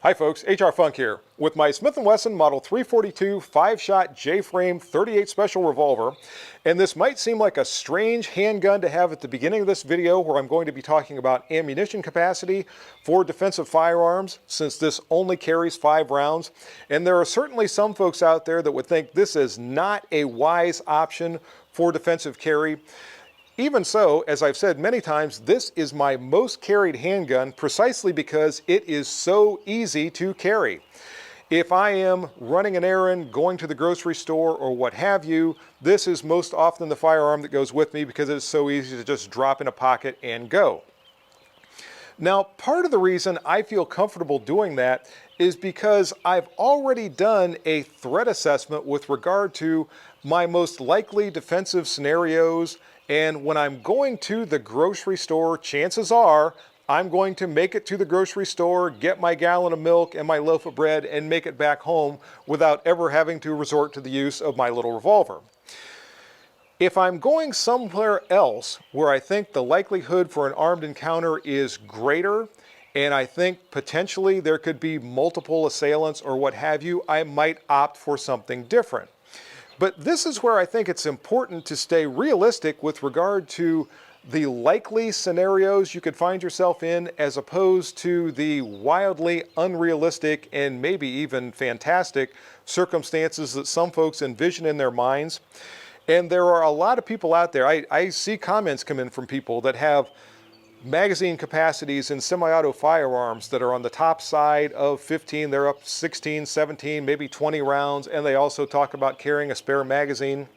Hi folks, HR Funk here with my Smith & Wesson Model 342 5-shot J-frame 38 special revolver. And this might seem like a strange handgun to have at the beginning of this video where I'm going to be talking about ammunition capacity for defensive firearms, since this only carries 5 rounds. And there are certainly some folks out there that would think this is not a wise option for defensive carry. Even so, as I've said many times, this is my most carried handgun precisely because it is so easy to carry. If I am running an errand, going to the grocery store, or what have you, this is most often the firearm that goes with me because it is so easy to just drop in a pocket and go. Now, part of the reason I feel comfortable doing that is because I've already done a threat assessment with regard to my most likely defensive scenarios. And when I'm going to the grocery store, chances are I'm going to make it to the grocery store, get my gallon of milk and my loaf of bread, and make it back home without ever having to resort to the use of my little revolver. If I'm going somewhere else where I think the likelihood for an armed encounter is greater, and I think potentially there could be multiple assailants or what have you, I might opt for something different. But this is where I think it's important to stay realistic with regard to the likely scenarios you could find yourself in, as opposed to the wildly unrealistic and maybe even fantastic circumstances that some folks envision in their minds. And there are a lot of people out there, I see comments come in from people that have magazine capacities in semi-auto firearms that are on the top side of 15, they're up 16, 17, maybe 20 rounds, and they also talk about carrying a spare magazine.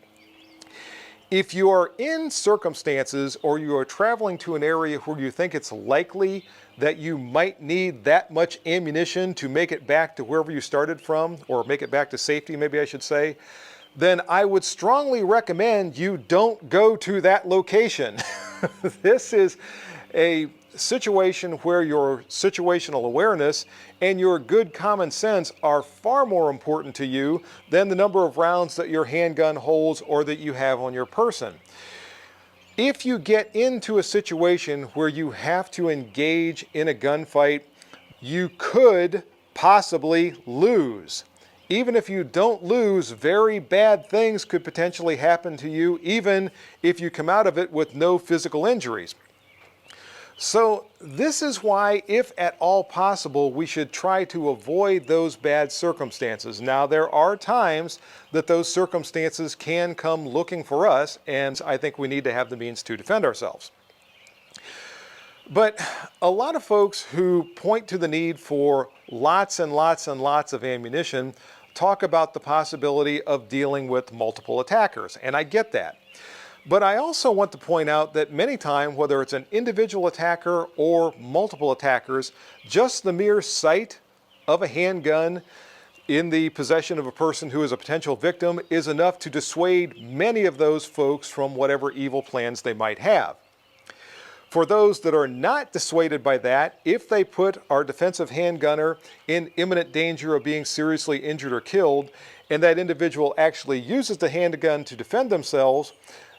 If you are in circumstances or you are traveling to an area where you think it's likely that you might need that much ammunition to make it back to wherever you started from, or make it back to safety, maybe I should say, then I would strongly recommend you don't go to that location. This is a situation where your situational awareness and your good common sense are far more important to you than the number of rounds that your handgun holds or that you have on your person. If you get into a situation where you have to engage in a gunfight, you could possibly lose. Even if you don't lose, very bad things could potentially happen to you, even if you come out of it with no physical injuries. So this is why, if at all possible, we should try to avoid those bad circumstances. Now, there are times that those circumstances can come looking for us, and I think we need to have the means to defend ourselves. But a lot of folks who point to the need for lots and lots and lots of ammunition talk about the possibility of dealing with multiple attackers, and I get that. But I also want to point out that many times, whether it's an individual attacker or multiple attackers, just the mere sight of a handgun in the possession of a person who is a potential victim is enough to dissuade many of those folks from whatever evil plans they might have. For those that are not dissuaded by that, if they put our defensive handgunner in imminent danger of being seriously injured or killed, and that individual actually uses the handgun to defend themselves,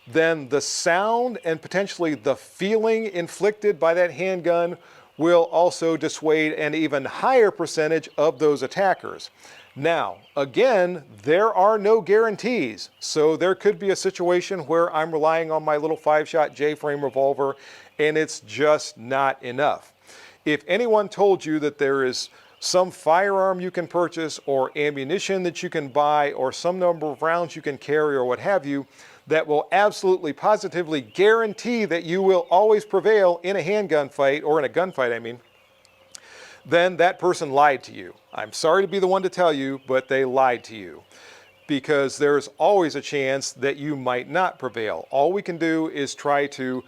then the sound and potentially the feeling inflicted by that handgun will also dissuade an even higher percentage of those attackers. Now, again, there are no guarantees. So there could be a situation where I'm relying on my little 5-shot J-frame revolver and it's just not enough. If anyone told you that there is some firearm you can purchase or ammunition that you can buy or some number of rounds you can carry or what have you, that will absolutely positively guarantee that you will always prevail in a handgun fight, or in a gunfight, I mean, then that person lied to you. I'm sorry to be the one to tell you, but they lied to you, because there's always a chance that you might not prevail. All we can do is try to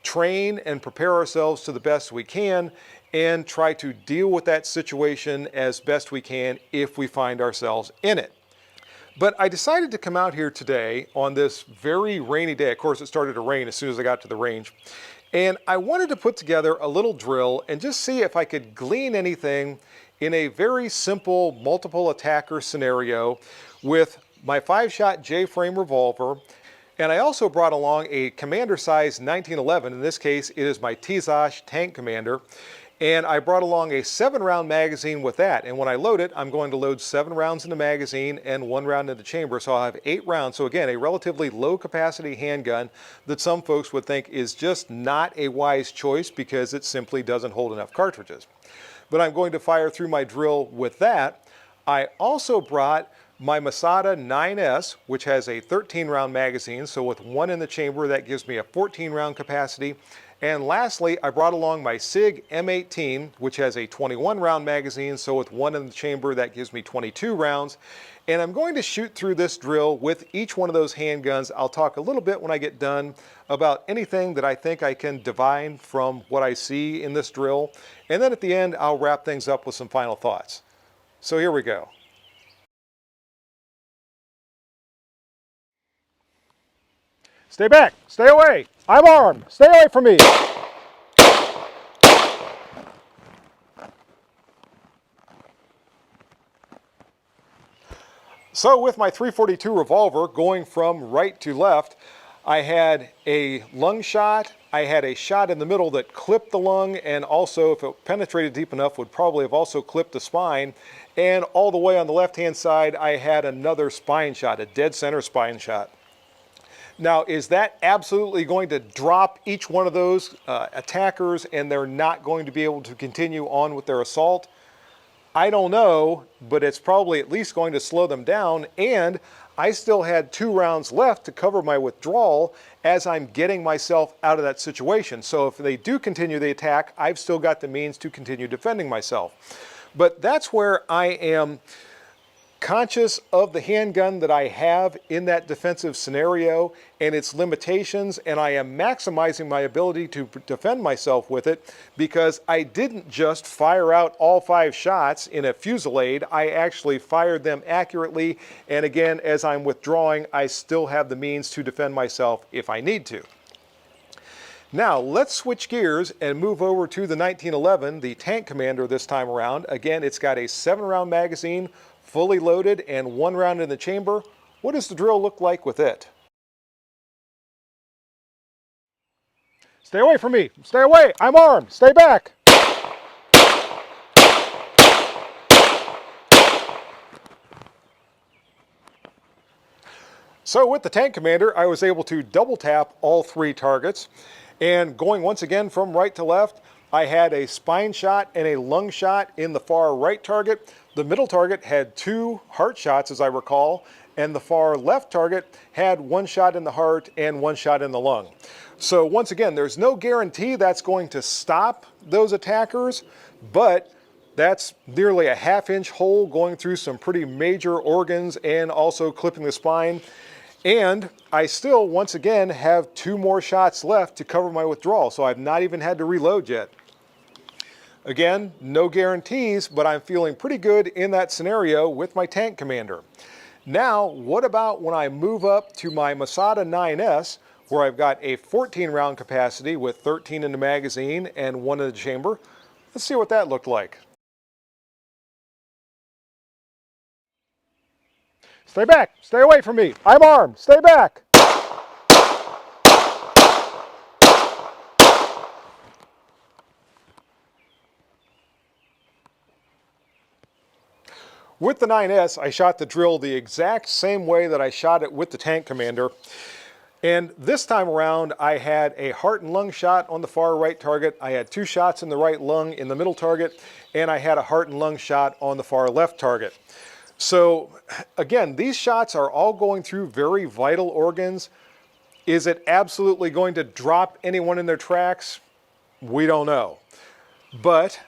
train and prepare ourselves to the best we can and try to deal with that situation as best we can if we find ourselves in it. But I decided to come out here today on this very rainy day. Of course, it started to rain as soon as I got to the range. And I wanted to put together a little drill and just see if I could glean anything in a very simple multiple attacker scenario with my 5-shot J-frame revolver. And I also brought along a commander size 1911. In this case, it is my Tizosh tank commander. And I brought along a 7-round magazine with that. And when I load it, I'm going to load 7 rounds in the magazine and 1 round in the chamber. So I'll have 8 rounds. So again, a relatively low capacity handgun that some folks would think is just not a wise choice because it simply doesn't hold enough cartridges. But I'm going to fire through my drill with that. I also brought my Masada 9S, which has a 13-round magazine. So with 1 in the chamber, that gives me a 14-round capacity. And lastly, I brought along my SIG M18, which has a 21-round magazine. So with 1 in the chamber, that gives me 22 rounds. And I'm going to shoot through this drill with each one of those handguns. I'll talk a little bit when I get done about anything that I think I can divine from what I see in this drill. And then at the end, I'll wrap things up with some final thoughts. So here we go. Stay back, stay away. I'm armed, stay away from me. So with my 342 revolver going from right to left, I had a lung shot, I had a shot in the middle that clipped the lung, and also if it penetrated deep enough would probably have also clipped the spine. And all the way on the left hand side, I had another spine shot, a dead center spine shot. Now, is that absolutely going to drop each one of those attackers and they're not going to be able to continue on with their assault? I don't know, but it's probably at least going to slow them down. And I still had 2 rounds left to cover my withdrawal as I'm getting myself out of that situation. So if they do continue the attack, I've still got the means to continue defending myself. But that's where I am conscious of the handgun that I have in that defensive scenario and its limitations, and I am maximizing my ability to defend myself with it because I didn't just fire out all 5 shots in a fusillade. I actually fired them accurately, and again, as I'm withdrawing, I still have the means to defend myself if I need to. Now, let's switch gears and move over to the 1911, the Tank Commander this time around. Again, it's got a 7-round magazine, fully loaded, and 1 round in the chamber. What does the drill look like with it? Stay away from me. Stay away. I'm armed. Stay back. So with the Tank Commander, I was able to double tap all 3 targets. And going once again from right to left, I had a spine shot and a lung shot in the far right target. The middle target had 2 heart shots, as I recall, and the far left target had 1 shot in the heart and 1 shot in the lung. So once again, there's no guarantee that's going to stop those attackers, but that's nearly a 1/2 inch hole going through some pretty major organs and also clipping the spine. And I still, once again, have 2 more shots left to cover my withdrawal, so I've not even had to reload yet. Again, no guarantees, but I'm feeling pretty good in that scenario with my Tank Commander. Now, what about when I move up to my Masada 9S, where I've got a 14-round capacity with 13 in the magazine and 1 in the chamber? Let's see what that looked like. Stay back, stay away from me. I'm armed, stay back. With the 9S, I shot the drill the exact same way that I shot it with the Tank Commander. And this time around, I had a heart and lung shot on the far right target. I had 2 shots in the right lung in the middle target, and I had a heart and lung shot on the far left target. So again, these shots are all going through very vital organs. Is it absolutely going to drop anyone in their tracks? We don't know. But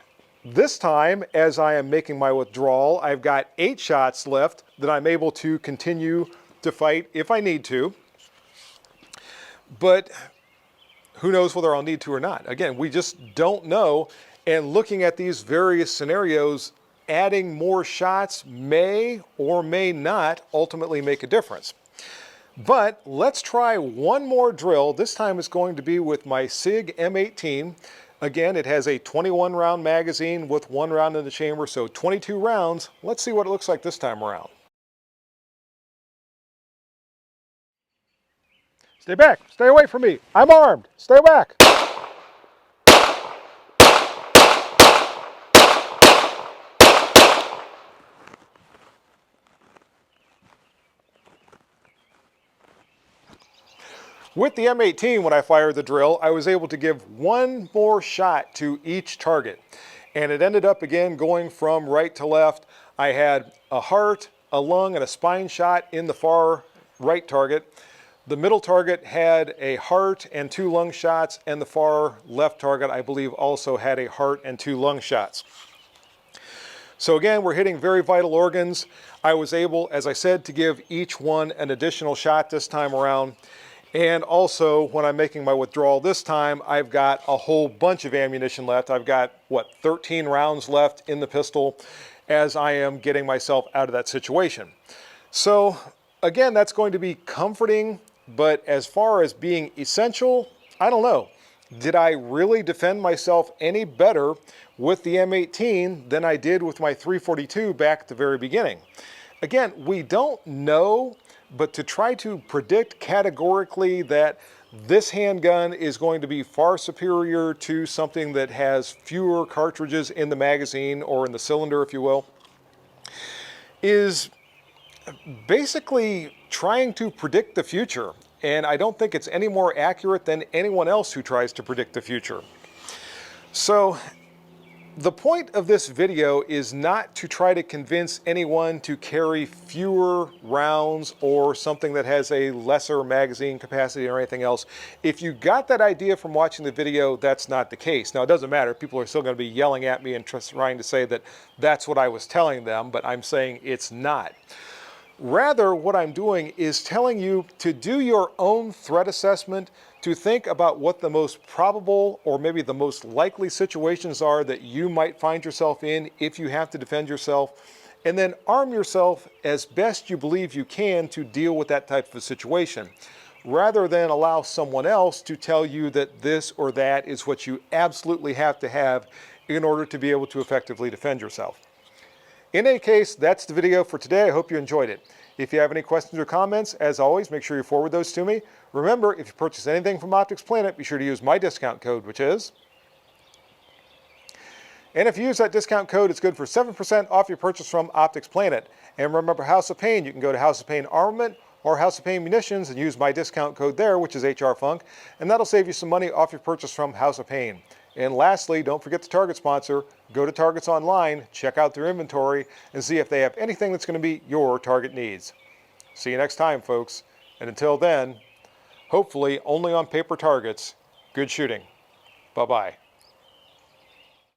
this time, as I am making my withdrawal, I've got 8 shots left that I'm able to continue to fight if I need to. But who knows whether I'll need to or not. Again, we just don't know. And looking at these various scenarios, adding more shots may or may not ultimately make a difference. But let's try one more drill. This time it's going to be with my SIG M18. Again, it has a 21-round magazine with 1 round in the chamber, so 22 rounds. Let's see what it looks like this time around. Stay back. Stay away from me. I'm armed. Stay back. With the M18, when I fired the drill, I was able to give one more shot to each target. And it ended up again going from right to left. I had a heart, a lung, and a spine shot in the far right target. The middle target had a heart and 2 lung shots, and the far left target, I believe, also had a heart and 2 lung shots. So again, we're hitting very vital organs. I was able, as I said, to give each one an additional shot this time around. And also, when I'm making my withdrawal this time, I've got a whole bunch of ammunition left. I've got, 13 rounds left in the pistol as I am getting myself out of that situation. So again, that's going to be comforting, but as far as being essential, I don't know. Did I really defend myself any better with the M18 than I did with my 342 back at the very beginning? Again, we don't know, but to try to predict categorically that this handgun is going to be far superior to something that has fewer cartridges in the magazine or in the cylinder, if you will, is basically trying to predict the future. And I don't think it's any more accurate than anyone else who tries to predict the future. So the point of this video is not to try to convince anyone to carry fewer rounds or something that has a lesser magazine capacity or anything else. If you got that idea from watching the video, that's not the case. Now, it doesn't matter. People are still going to be yelling at me and trying to say that that's what I was telling them, but I'm saying it's not. Rather, what I'm doing is telling you to do your own threat assessment, to think about what the most probable or maybe the most likely situations are that you might find yourself in if you have to defend yourself, and then arm yourself as best you believe you can to deal with that type of a situation, rather than allow someone else to tell you that this or that is what you absolutely have to have in order to be able to effectively defend yourself. In any case, that's the video for today. I hope you enjoyed it. If you have any questions or comments, as always, make sure you forward those to me. Remember, if you purchase anything from Optics Planet, be sure to use my discount code, which is... And if you use that discount code, it's good for 7% off your purchase from Optics Planet. And remember House of Pain, you can go to House of Pain Armament or House of Pain Munitions and use my discount code there, which is HRFunk, and that'll save you some money off your purchase from House of Pain. And lastly, don't forget the Target sponsor. Go to Target's online, check out their inventory, and see if they have anything that's going to meet your Target needs. See you next time, folks. And until then, hopefully only on paper targets, good shooting. Bye-bye.